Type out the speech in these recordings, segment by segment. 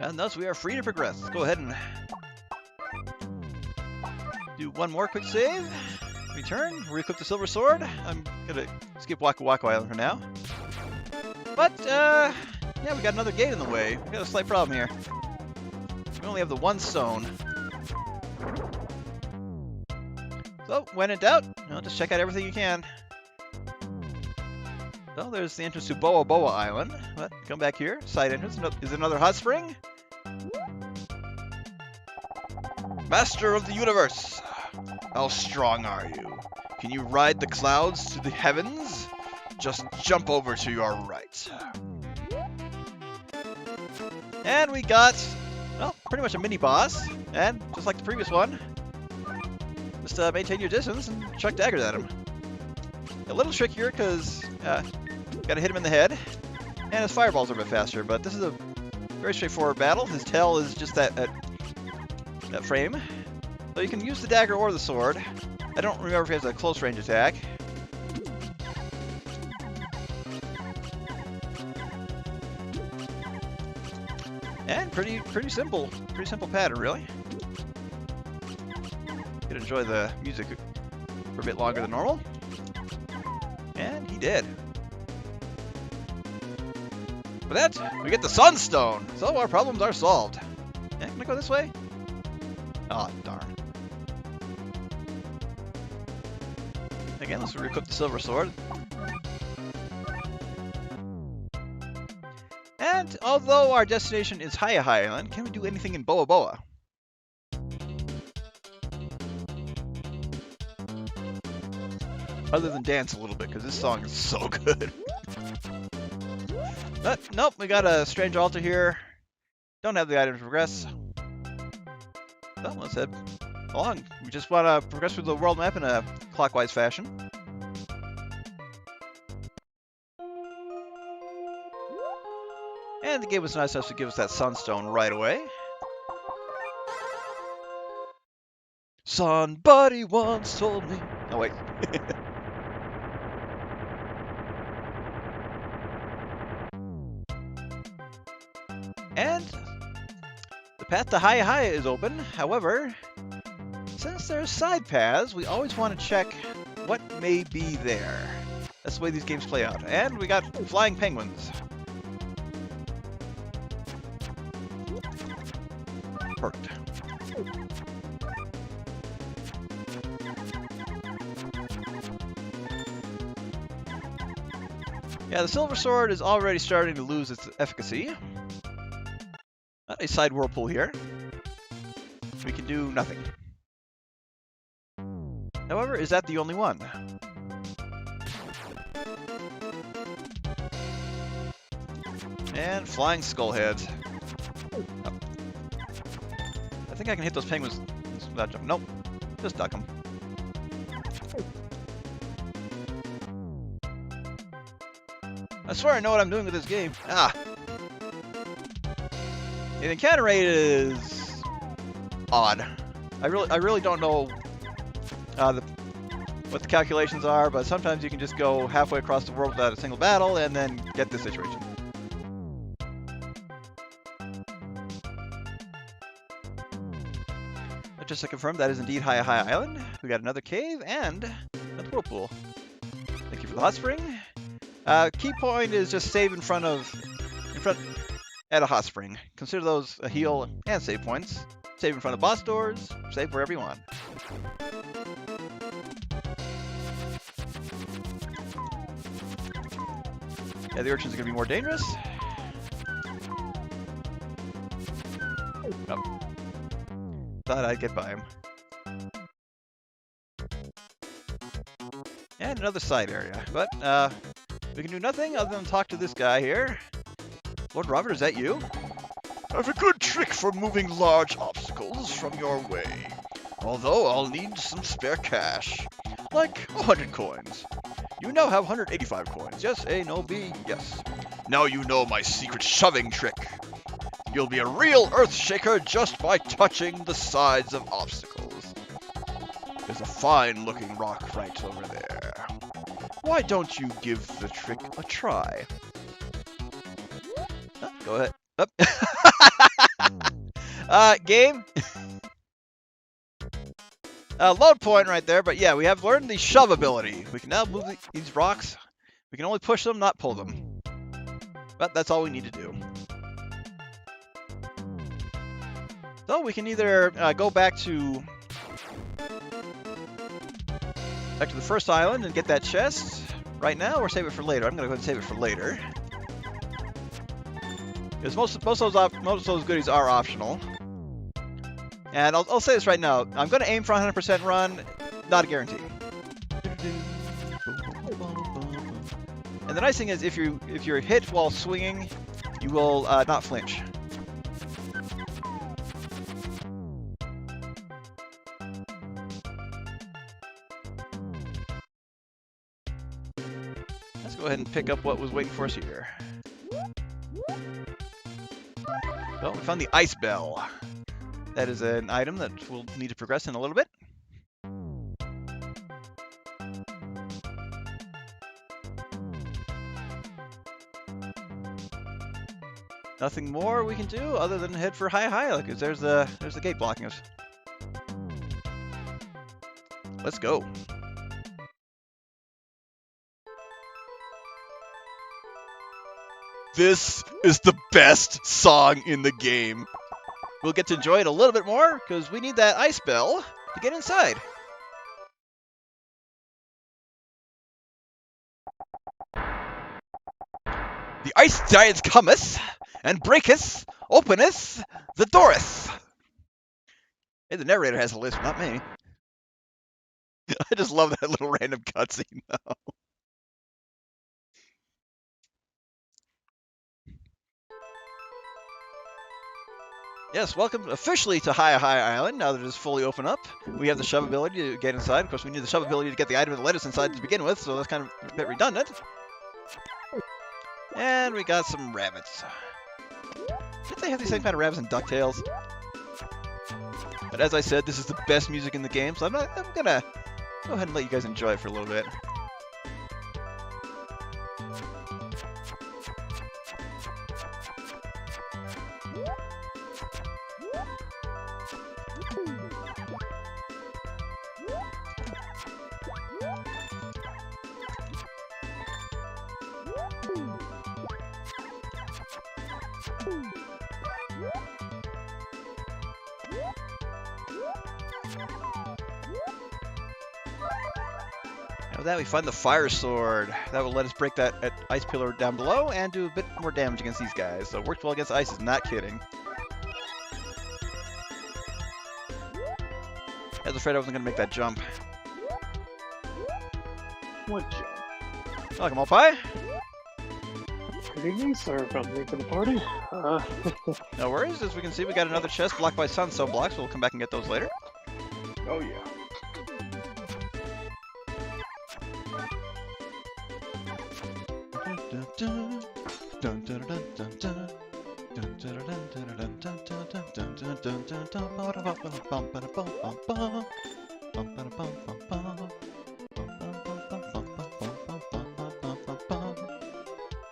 And thus we are free to progress. Let's go ahead and do one more quick save. Return, re-equip the silver sword. I'm gonna skip Poka-Poka Island for now. But, yeah, we got another gate in the way. We got a slight problem here. We only have the one stone. So, when in doubt, just check out everything you can. So, there's the entrance to Poka-Poka Island. But, come back here. Side entrance. Is it another hot spring? Master of the universe! How strong are you? Can you ride the clouds to the heavens? Just jump over to your right. And we got, well, pretty much a mini-boss. And, just like the previous one, just maintain your distance and chuck daggers at him. A little trickier because gotta hit him in the head. And his fireballs are a bit faster, but this is a very straightforward battle. His tail is just that frame. So you can use the dagger or the sword. I don't remember if he has a close range attack. And pretty simple pattern, really. Could enjoy the music for a bit longer than normal. And he did. With that, we get the Sunstone, so our problems are solved. And can I go this way? Oh, darn. Again, let's re-equip the silver sword. And although our destination is Hiya-Hiya Island, can we do anything in Poka-Poka? Other than dance a little bit, because this song is so good. But nope, we got a strange altar here. Don't have the item to progress. So let's head along. We just want to progress through the world map in a clockwise fashion. And the game was nice enough to give us that sunstone right away. Somebody once told me. Oh wait. And the path to Hiya-Hiya is open. However, since there's side paths, we always want to check what may be there. That's the way these games play out. And we got flying penguins. Perfect. Yeah, the silver sword is already starting to lose its efficacy. Not a side whirlpool here. We can do nothing. However, is that the only one? And flying skull heads. Oh. I think I can hit those penguins without jumping. Nope. Just duck them. I swear I know what I'm doing with this game. Ah! The encounter rate is odd. I really don't know what the calculations are, but sometimes you can just go halfway across the world without a single battle and then get this situation. But just to confirm, that is indeed Hiya-Hiya Island. We got another cave and a whirlpool. Thank you for the hot spring. Key point is just save in front at a hot spring. Consider those a heal and save points. Save in front of boss doors. Save wherever you want. Yeah, the urchins are going to be more dangerous. Nope. Thought I'd get by him. And another side area. But, we can do nothing other than talk to this guy here. Lord Robert, is that you? I have a good trick for moving large obstacles from your way. Although I'll need some spare cash. Like 100 coins. You now have 185 coins. Yes, A, no, B, yes. Now you know my secret shoving trick. You'll be a real earth shaker just by touching the sides of obstacles. There's a fine looking rock right over there. Why don't you give the trick a try? Oh, go ahead. Oh. Game. Load point right there, but yeah, we have learned the shove ability. We can now move these rocks. We can only push them, not pull them. But that's all we need to do. So we can either go back to the first island and get that chest right now, or save it for later. I'm gonna go ahead and save it for later, because most of those goodies are optional. And I'll say this right now. I'm gonna aim for 100% run, not a guarantee. And the nice thing is, if you're hit while swinging, you will not flinch. Let's go ahead and pick up what was waiting for us here. Well, we found the ice bell. That is an item that we'll need to progress in a little bit. Nothing more we can do other than head for Hiya-Hiya, because there's the gate blocking us. Let's go. This is the best song in the game. We'll get to enjoy it a little bit more, because we need that ice bell to get inside. The ice giants cometh, and breaketh, openeth, the dooreth. Hey, the narrator has a list, not me. I just love that little random cutscene, though. Yes, welcome officially to Hiya-Hiya Island, now that it is fully open up. We have the shove ability to get inside. Of course, we need the shove ability to get the item that led us inside to begin with, so that's kind of a bit redundant. And we got some rabbits. Didn't they have these same kind of rabbits in DuckTales? But as I said, this is the best music in the game, so I'm gonna go ahead and let you guys enjoy it for a little bit. With that, we find the fire sword. That will let us break that ice pillar down below and do a bit more damage against these guys. So it works well against ice, is not kidding. I was afraid I wasn't going to make that jump. What jump? Welcome, all pie. Good evening, sorry about late for the party. No worries. As we can see, we got another chest blocked by sunstone blocks, so we'll come back and get those later. Oh yeah.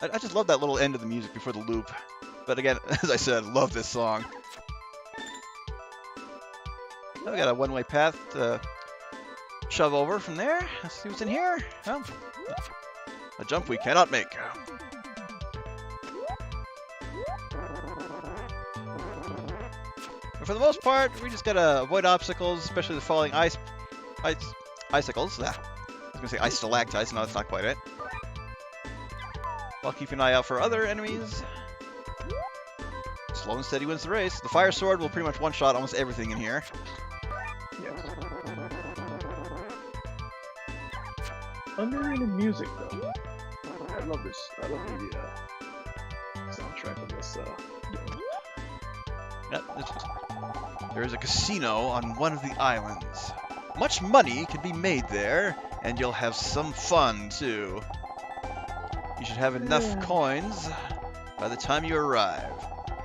I just love that little end of the music before the loop. But again, as I said, I love this song. Now we got a one-way path to shove over from there. Let's see what's in here. Well, a jump we cannot make. But for the most part, we just gotta avoid obstacles, especially the falling icicles. I was gonna say ice stalactites. No, that's not quite it. While keeping an eye out for other enemies. Slow and steady wins the race. The fire sword will pretty much one-shot almost everything in here. Yes. Underrated music, though. I love this. I love the soundtrack of this game. Yep, there is a casino on one of the islands. Much money can be made there, and you'll have some fun, too. You should have enough coins by the time you arrive.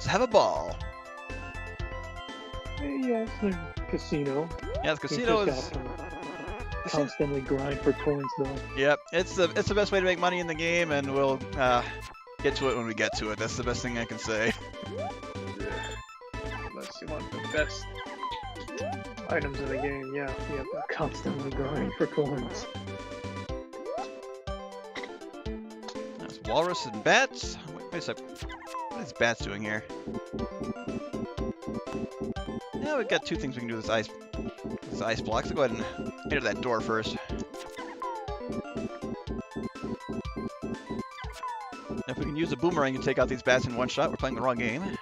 So have a ball. Yeah, it's a casino. Yeah, the casino is... Constantly grind for coins, though. Yep, it's the best way to make money in the game, and we'll get to it when we get to it. That's the best thing I can say. Yeah. unless you want the best items in the game, yeah, you have to constantly grind for coins. There's walrus and bats. Wait a sec. What is bats doing here? Yeah, we've got two things we can do with this ice block. So go ahead and enter that door first. If we can use a boomerang to take out these bats in one shot, we're playing the wrong game.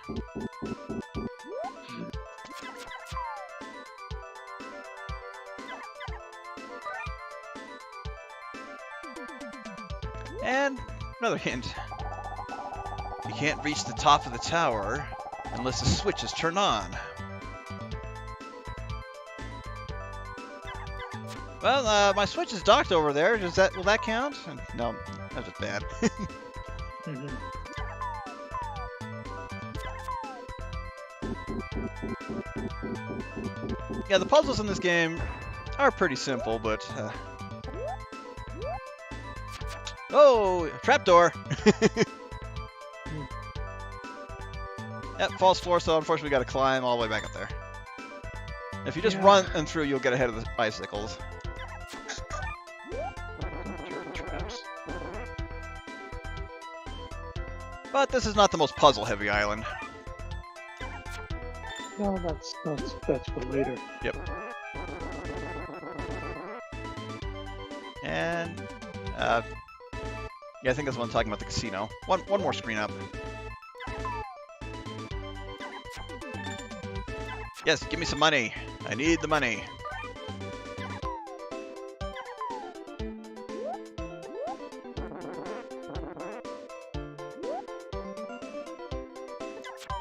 And another hint. You can't reach the top of the tower unless the switch is turned on. Well, my switch is docked over there. Will that count? No, that's just bad. Yeah, the puzzles in this game are pretty simple, but oh, trapdoor! Yep, false floor, so unfortunately we gotta climb all the way back up there. If you just run and through, you'll get ahead of the icicles. But this is not the most puzzle-heavy island. No, that's for later. Yep. And yeah, I think that's what I'm talking about, the casino. One more screen up. Yes, give me some money. I need the money.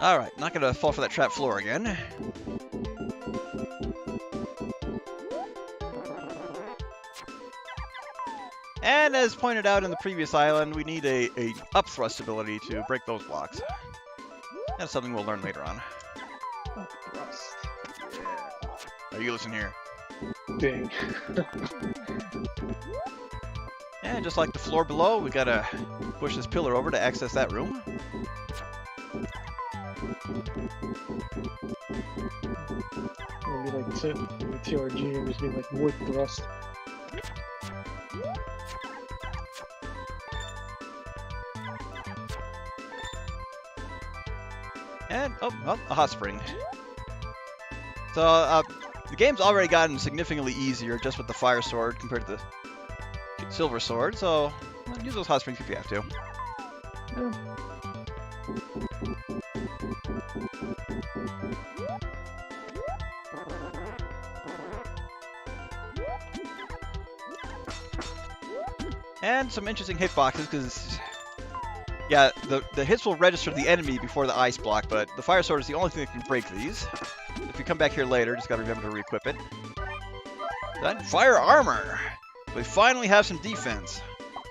Alright, not gonna fall for that trap floor again. And as pointed out in the previous island, we need a up thrust ability to break those blocks. That's something we'll learn later on. Up thrust. Yeah. Are you listening here? Dang. And just like the floor below, we gotta push this pillar over to access that room. Maybe like TRG, it would be like wood thrust. And, oh, a hot spring. So, the game's already gotten significantly easier just with the fire sword compared to the silver sword, so use those hot springs if you have to. Yeah. And some interesting hitboxes, because, yeah, the hits will register the enemy before the ice block, but the fire sword is the only thing that can break these. If we come back here later, just gotta remember to re-equip it. Then fire armor! We finally have some defense.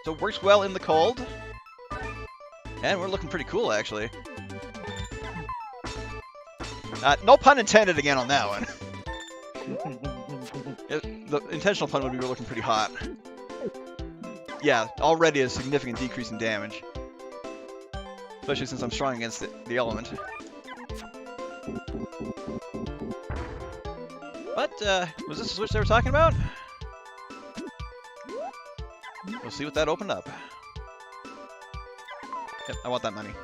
So it works well in the cold. And we're looking pretty cool, actually. No pun intended again on that one. The intentional pun would be we're looking pretty hot. Yeah, already a significant decrease in damage. Especially since I'm strong against the element. But, was this the switch they were talking about? We'll see what that opened up. Yep, I want that money.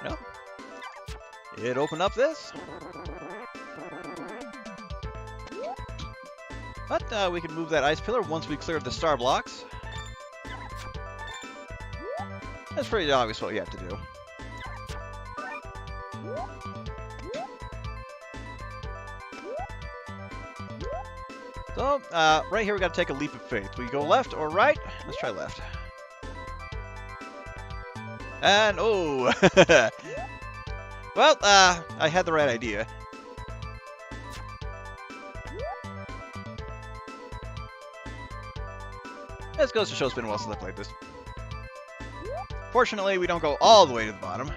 No. It opened up this. But we can move that ice pillar once we clear the star blocks. That's pretty obvious what you have to do. So, right here we gotta take a leap of faith. We go left or right? Let's try left. And, oh! Well, I had the right idea. This goes to show it's been a while since I played this. Fortunately, we don't go all the way to the bottom.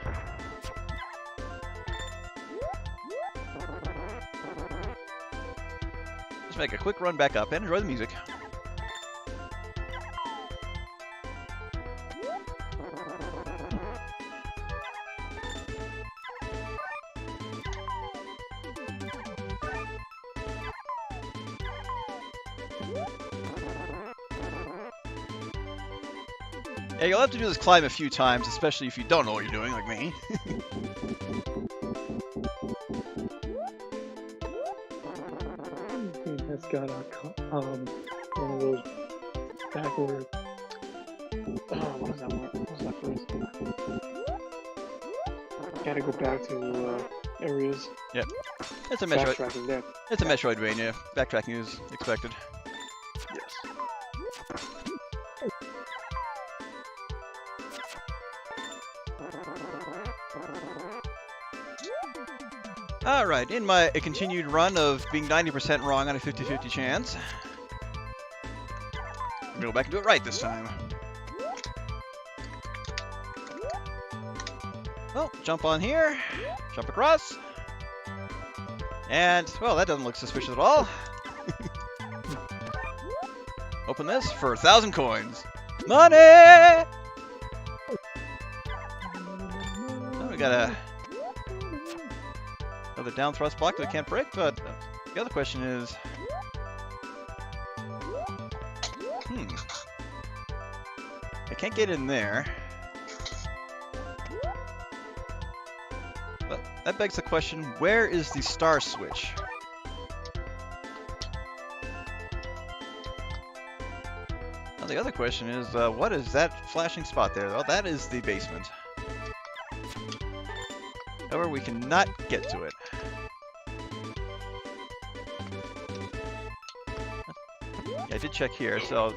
Let's make a quick run back up and enjoy the music. Yeah, you'll have to do this climb a few times, especially if you don't know what you're doing, like me. That's got one of those backward. What was that one? What was that phrase? Gotta go back to areas. Yep. It's a Metroid. Backtracking there. It's a Metroidvania. Backtracking is expected. Yes. Alright, in my continued run of being 90% wrong on a 50-50 chance, I'm gonna go back and do it right this time. Oh, jump on here, jump across, and, well, that doesn't look suspicious at all. Open this for 1,000 coins. Money! Oh, we got another down thrust block that I can't break, but the other question is... I can't get in there. But that begs the question, where is the star switch? Now the other question is, what is that flashing spot there? Well, that is the basement. However, we cannot get to it. Yeah, I did check here, so...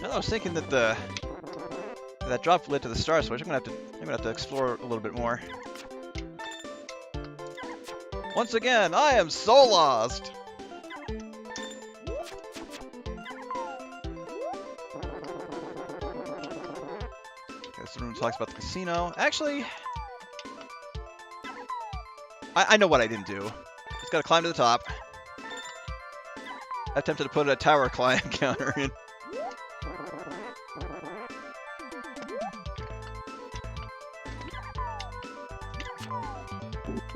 Now I was thinking that that drop led to the star switch. I'm gonna have to explore a little bit more. Once again, I am so lost! This room talks about the casino. Actually, I know what I didn't do. Just gotta climb to the top. I attempted to put a tower climb counter in.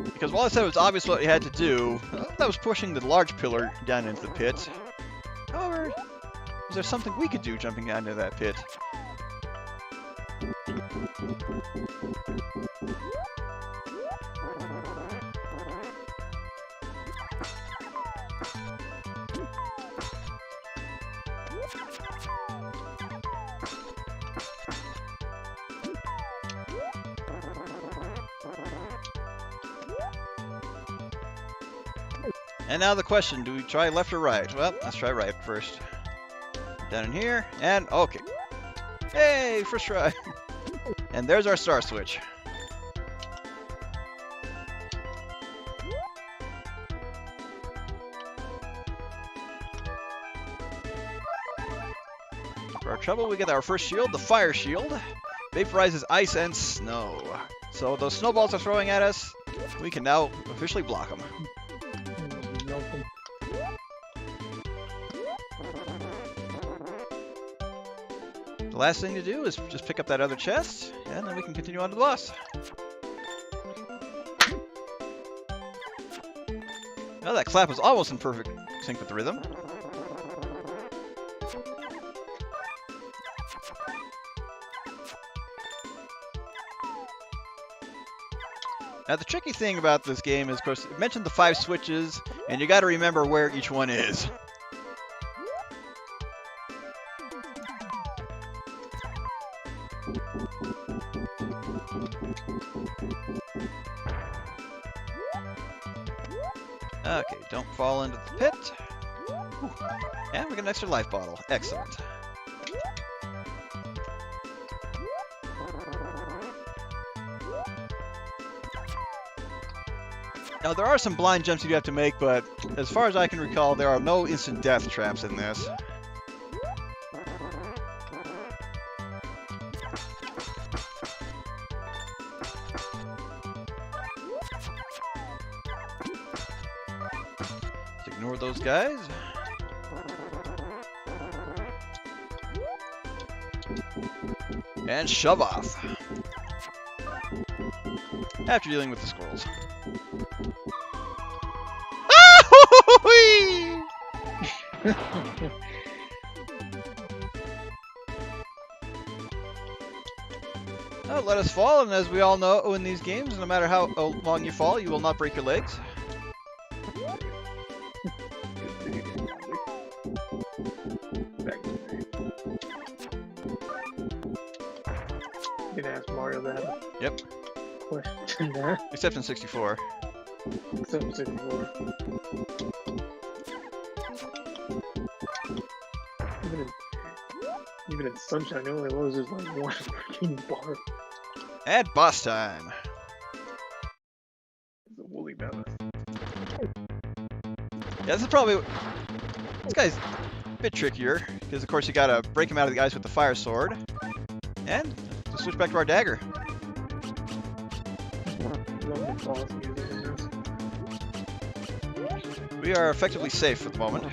Because while I said it was obvious what you had to do, that was pushing the large pillar down into the pit. However, was there something we could do jumping down into that pit? And now the question, do we try left or right? Well, let's try right first. Down in here, and okay. Hey, first try. And there's our star switch. For our trouble, we get our first shield, the fire shield. Vaporizes ice and snow. So those snowballs are throwing at us, we can now officially block them. The last thing to do is just pick up that other chest, and then we can continue on to the boss. Now that clap was almost in perfect sync with the rhythm. Now the tricky thing about this game is, of course, it mentioned the 5 switches, and you gotta remember where each one is. Okay, don't fall into the pit. Ooh. And we get an extra life bottle. Excellent. Now, there are some blind jumps you have to make, but as far as I can recall, there are no instant death traps in this. Let's ignore those guys. And shove off. After dealing with the squirrels. Whee! Oh, let us fall, and as we all know in these games, no matter how long you fall, you will not break your legs. You can ask Mario that. Yep. Question there. Except in 64. Except for 64. Even in Sunshine, it only loses like one freaking bar. And boss time. It's a woolly mammoth. Yeah, this is probably... This guy's a bit trickier, because of course you gotta break him out of the ice with the fire sword. And to switch back to our dagger. Love the boss music in this. We are effectively safe at the moment.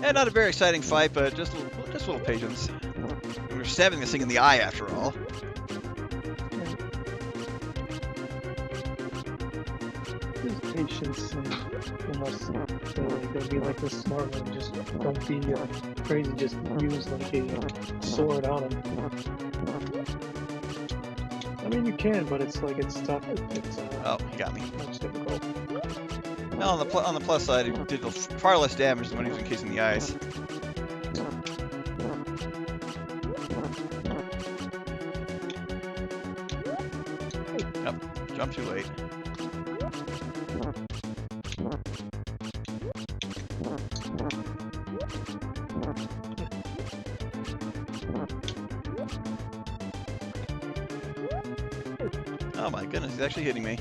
Yeah, not a very exciting fight, but just a little patience. We're stabbing this thing in the eye, after all. Just patience, unless they're gonna be like the smart one, just don't be crazy, just use like a sword on him. I mean, you can, but it's like, it's tough. It's Oh, he got me. much difficult. Well, on the plus side, it did far less damage than when he was encasing the ice. Yep, jump too late. Oh my goodness, he's actually hitting me.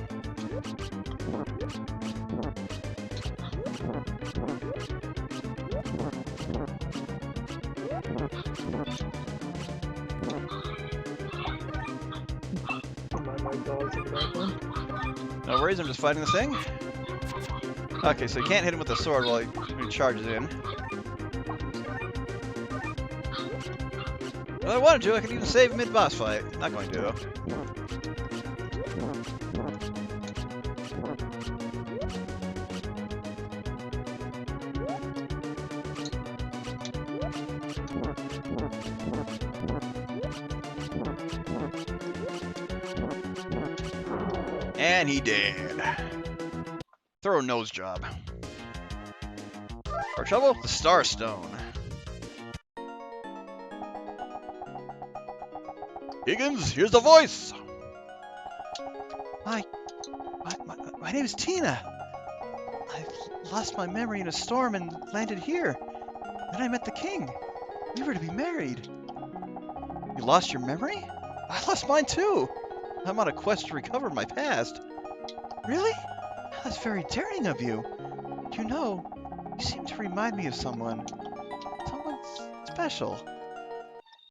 No worries, I'm just fighting this thing. Okay, so you can't hit him with the sword while he charges in. Well, I wanted to, I could even save him mid-boss fight. Not going to, though. And he did. Thorough nose job. Our trouble? The Star Stone. Higgins, here's the voice! My name is Tina. I lost my memory in a storm and landed here. Then I met the king. We were to be married. You lost your memory? I lost mine too. I'm on a quest to recover my past. Really? That's very daring of you. You know, you seem to remind me of someone. Someone special.